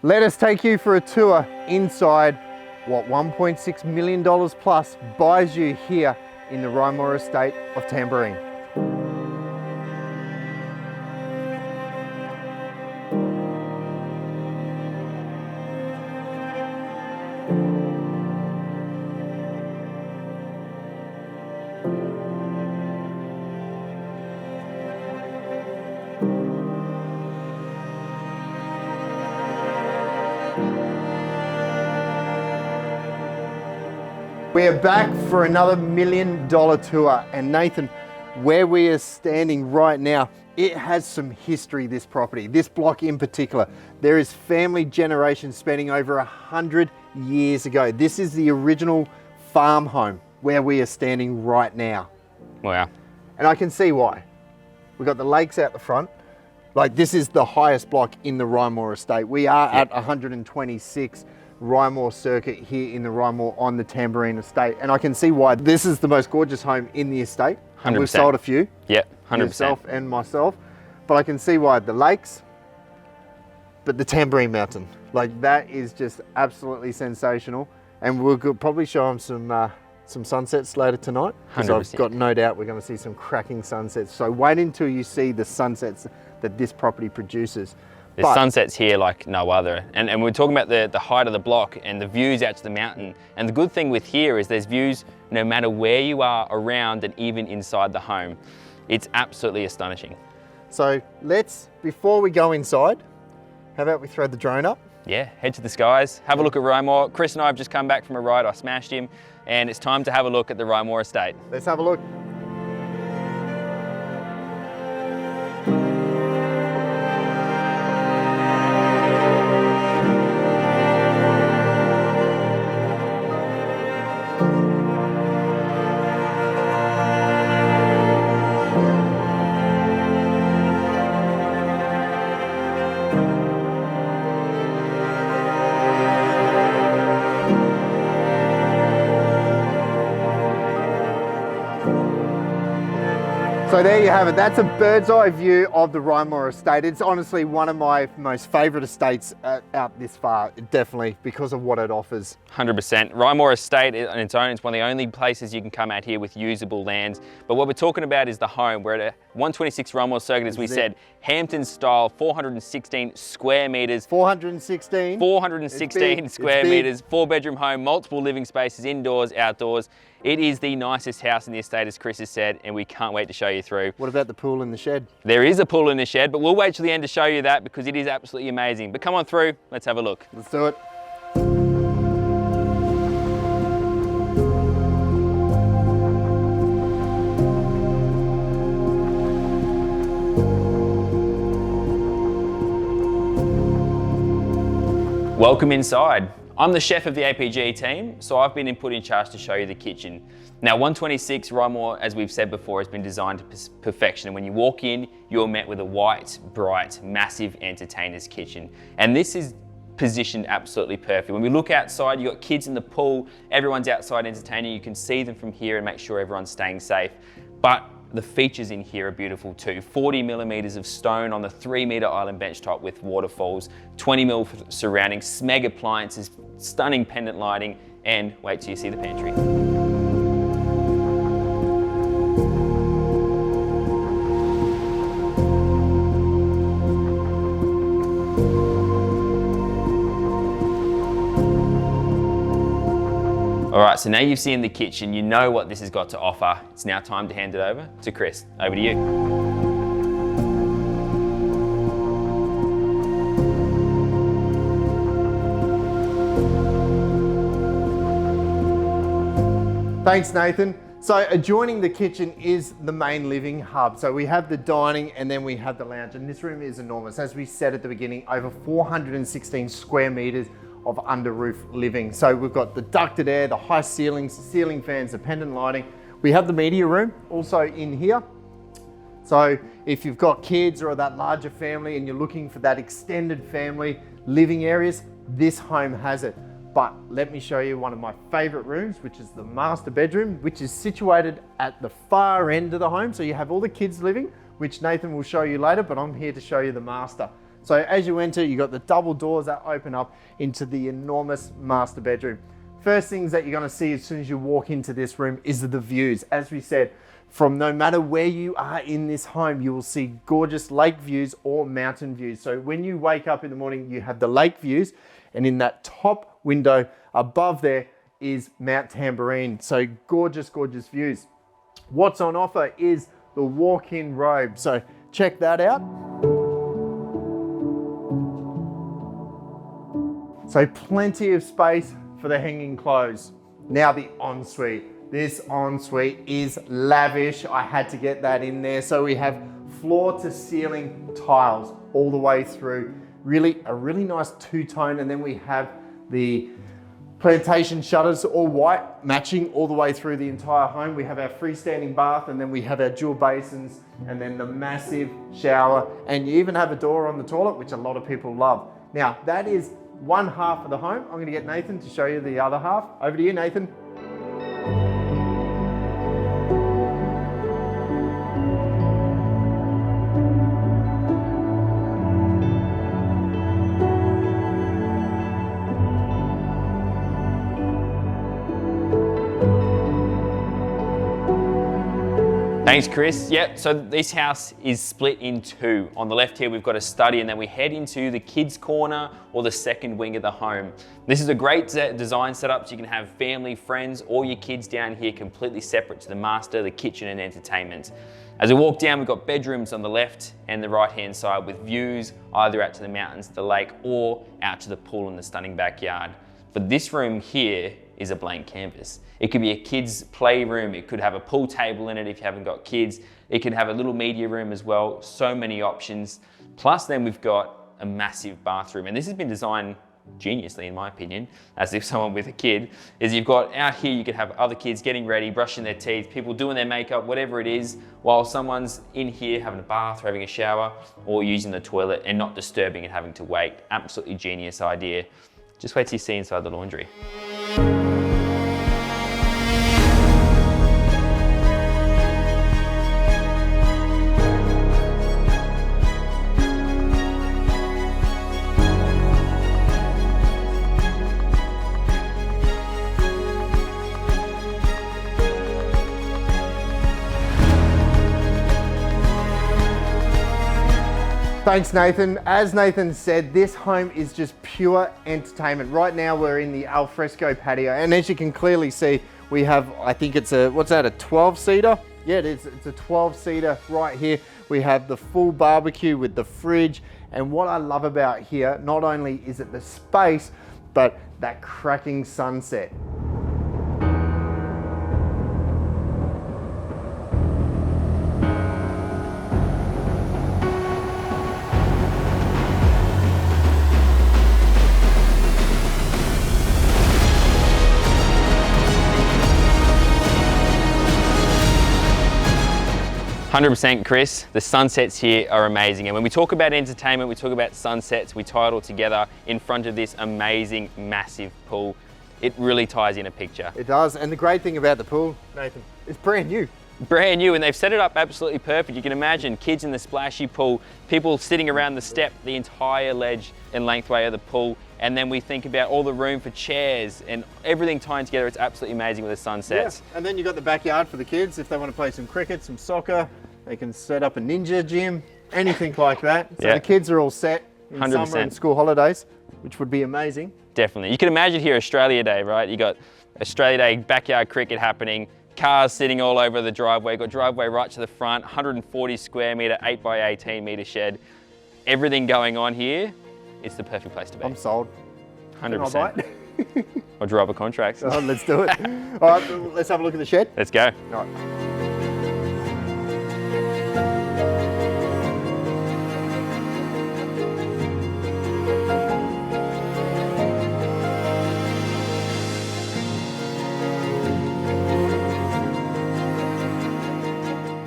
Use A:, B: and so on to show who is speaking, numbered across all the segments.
A: Let us take you for a tour inside what $1.6 million plus buys you here in the Rymore estate of Tamborine. We are back for another $1 million tour, and Nathan, where we are standing right now, it has some history, this property, this block in particular. There is family generations spanning over 100 years ago. This is the original farm home where we are standing right now.
B: Wow.
A: And I can see why. We've got the lakes out the front. Like, this is the highest block in the Rymore estate. We are at 126 Rymore circuit here in the Rymore on the Tamborine estate, and I can see why this is the most gorgeous home in the estate.
B: 100%.
A: We've sold a few.
B: Yep, 100%.
A: Yourself and myself, but I can see why the lakes, but the Tamborine Mountain, like that is just absolutely sensational. And we'll probably show them some sunsets later tonight, because I've got no doubt we're going to see some cracking sunsets. So wait until you see the sunsets that this property produces.
B: There's sunsets here like no other. And we're talking about the height of the block and the views out to the mountain. And the good thing with here is there's views no matter where you are around and even inside the home. It's absolutely astonishing.
A: So before we go inside, how about we throw the drone up?
B: Yeah, head to the skies, have a look at Rymore. Chris and I have just come back from a ride, I smashed him, and it's time to have a look at the Rymore estate.
A: Let's have a look. So there you have it. That's a bird's eye view of the Rymore estate. It's honestly one of my most favourite estates out this far, definitely, because of what it offers.
B: 100%. Rymore estate on its own, it's one of the only places you can come out here with usable lands. But what we're talking about is the home. We're at a 126 Rymore circuit, as we said, Hampton style, 416 square metres.
A: 416?
B: 416 square metres, 4-bedroom home, multiple living spaces, indoors, outdoors. It is the nicest house in the estate, as Chris has said, and we can't wait to show you through.
A: What about the pool in the shed?
B: There is a pool in the shed, but we'll wait till the end to show you that because it is absolutely amazing. But come on through, let's have a look.
A: Let's do it.
B: Welcome inside. I'm the chef of the APG team, so I've been put in charge to show you the kitchen. Now 126 Rymore, as we've said before, has been designed to perfection. And when you walk in, you're met with a white, bright, massive entertainer's kitchen. And this is positioned absolutely perfect. When we look outside, you've got kids in the pool, everyone's outside entertaining. You can see them from here and make sure everyone's staying safe. But the features in here are beautiful too. 40 millimeters of stone on the 3-meter island bench top with waterfalls, 20 mil surrounding, Smeg appliances, stunning pendant lighting, and wait till you see the pantry. All right, so now you've seen the kitchen, you know what this has got to offer. It's now time to hand it over to Chris. Over to you.
A: Thanks, Nathan. So adjoining the kitchen is the main living hub. So we have the dining and then we have the lounge, and this room is enormous. As we said at the beginning, over 416 square meters of under roof living. So we've got the ducted air, the high ceilings, ceiling fans, the pendant lighting. We have the media room also in here. So if you've got kids or that larger family and you're looking for that extended family living areas, this home has it. But let me show you one of my favorite rooms, which is the master bedroom, which is situated at the far end of the home. So you have all the kids living, which Nathan will show you later, but I'm here to show you the master. So as you enter, you got the double doors that open up into the enormous master bedroom. First things that you're gonna see as soon as you walk into this room is the views. As we said, from no matter where you are in this home, you will see gorgeous lake views or mountain views. So when you wake up in the morning, you have the lake views, and in that top window above there is Mount Tamborine. So gorgeous, gorgeous views. What's on offer is the walk-in robe. So check that out. So plenty of space for the hanging clothes. Now the ensuite. This ensuite is lavish. I had to get that in there. So we have floor to ceiling tiles all the way through. A really nice two-tone, and then we have the plantation shutters, all white, matching all the way through the entire home. We have our freestanding bath, and then we have our dual basins, and then the massive shower, and you even have a door on the toilet, which a lot of people love. Now, that is one half of the home. I'm gonna get Nathan to show you the other half. Over to you, Nathan.
B: Thanks, Chris. Yep, so this house is split in two. On the left here, we've got a study, and then we head into the kids' corner or the second wing of the home. This is a great design setup, so you can have family, friends, or your kids down here completely separate to the master, the kitchen, and entertainment. As we walk down, we've got bedrooms on the left and the right-hand side with views either out to the mountains, the lake, or out to the pool in the stunning backyard. But this room here is a blank canvas. It could be a kid's playroom. It could have a pool table in it if you haven't got kids. It could have a little media room as well. So many options. Plus then we've got a massive bathroom. And this has been designed geniusly, in my opinion, as if someone with a kid, is you've got out here, you could have other kids getting ready, brushing their teeth, people doing their makeup, whatever it is, while someone's in here having a bath, or having a shower, or using the toilet and not disturbing and having to wait. Absolutely genius idea. Just wait till you see inside the laundry.
A: Thanks, Nathan. As Nathan said, this home is just pure entertainment. Right now we're in the Fresco Patio, and as you can clearly see, we have, I think it's a, what's that, a 12-seater? Yeah, it is. It's a 12-seater right here. We have the full barbecue with the fridge, and what I love about here, not only is it the space, but that cracking sunset.
B: 100% Chris, the sunsets here are amazing. And when we talk about entertainment, we talk about sunsets, we tie it all together in front of this amazing, massive pool. It really ties in a picture.
A: It does, and the great thing about the pool, Nathan, it's brand new.
B: Brand new, and they've set it up absolutely perfect. You can imagine kids in the splashy pool, people sitting around the step, the entire ledge and lengthway of the pool. And then we think about all the room for chairs and everything tying together. It's absolutely amazing with the sunsets.
A: Yeah. And then you've got the backyard for the kids. If they want to play some cricket, some soccer, they can set up a ninja gym, anything like that. So the kids are all set in
B: 100%.
A: summer and school holidays, which would be amazing.
B: Definitely. You can imagine here Australia Day, right? You got Australia Day backyard cricket happening, cars sitting all over the driveway, got driveway right to the front, 140 square metre, 8 by 18 metre shed. Everything going on here. It's the perfect place to be.
A: I'm sold.
B: 100%. I'll draw up a contract.
A: Oh, let's do it. All right, let's have a look at the shed.
B: Let's go.
A: All right.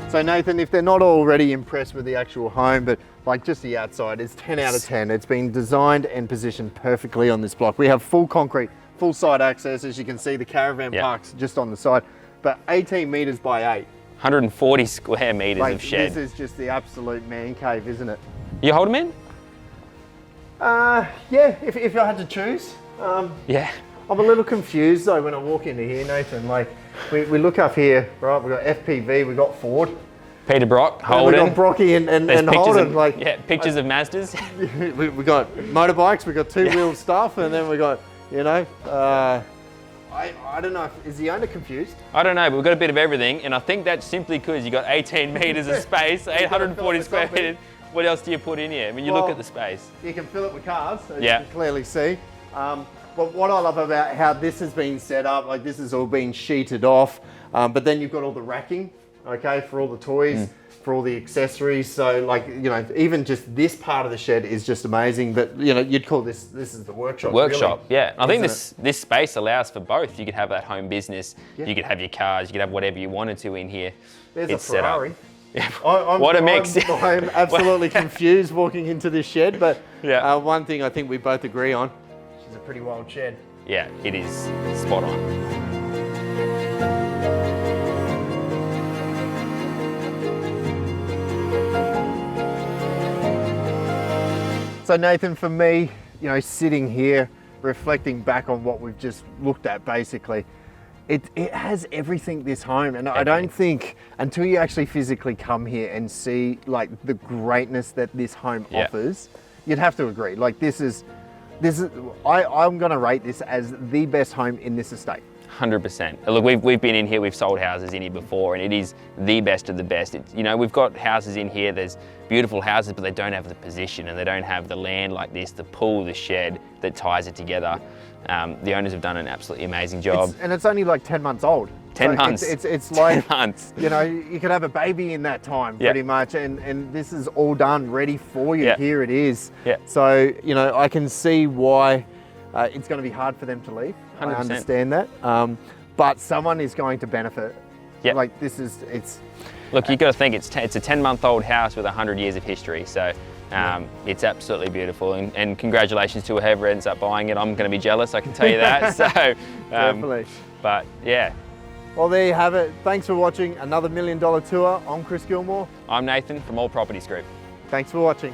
A: So Nathan, if they're not already impressed with the actual home, but like just the outside, it's 10 out of 10. It's been designed and positioned perfectly on this block. We have full concrete, full side access. As you can see, the caravan park's just on the side, but 18 metres by 8.
B: 140 square metres of shed.
A: This is just the absolute man cave, isn't it?
B: You hold them in?
A: Yeah, if I had to choose.
B: Yeah.
A: I'm a little confused though when I walk into here, Nathan. Like, we look up here, right? We've got FPV, we've got Ford.
B: Peter Brock, Holden.
A: We've got Brocky and Holden.
B: Pictures of Mazdas.
A: we got motorbikes, we got two-wheeled stuff, and then we got, you know, I don't know, is the owner confused?
B: I don't know, but we've got a bit of everything, and I think that's simply because you got 18 metres of space, 840 square metres. What else do you put in here? I mean, you look at the space.
A: You can fill it with cars, as you can clearly see. But what I love about how this has been set up, like this has all been sheeted off, but then you've got all the racking, okay, for all the toys, for all the accessories. So like, you know, even just this part of the shed is just amazing. But you know, you'd call this is the workshop.
B: Workshop,
A: really,
B: yeah. I think this space allows for both. You could have that home business, you could have your cars, you could have whatever you wanted to in here.
A: There's a Ferrari.
B: Yeah. What a mix.
A: I'm absolutely confused walking into this shed, but one thing I think we both agree on, it's a pretty wild shed.
B: Yeah, it is spot on.
A: So Nathan, for me, you know, sitting here, reflecting back on what we've just looked at basically, it has everything, this home, and I don't think until you actually physically come here and see like the greatness that this home offers, you'd have to agree. Like this is I'm gonna rate this as the best home in this estate.
B: 100%. Look, we've been in here, we've sold houses in here before, and it is the best of the best. You know, we've got houses in here, there's beautiful houses, but they don't have the position and they don't have the land like this, the pool, the shed that ties it together. The owners have done an absolutely amazing job.
A: And it's only like 10 months old.
B: 10 months.
A: It's like,
B: 10 months.
A: You know, you could have a baby in that time pretty much, and this is all done, ready for you. Here it is. So, you know, I can see why it's going to be hard for them to leave. 100%. I understand that. But someone is going to benefit. Like this is,
B: Look, you've got to think it's a 10-month-old house with 100 years of history. So it's absolutely beautiful. And congratulations to whoever ends up buying it. I'm going to be jealous, I can tell you that. So,
A: definitely.
B: But yeah.
A: Well, there you have it. Thanks for watching another $1 Million Tour. I'm Chris Gilmore.
B: I'm Nathan from All Properties Group.
A: Thanks for watching.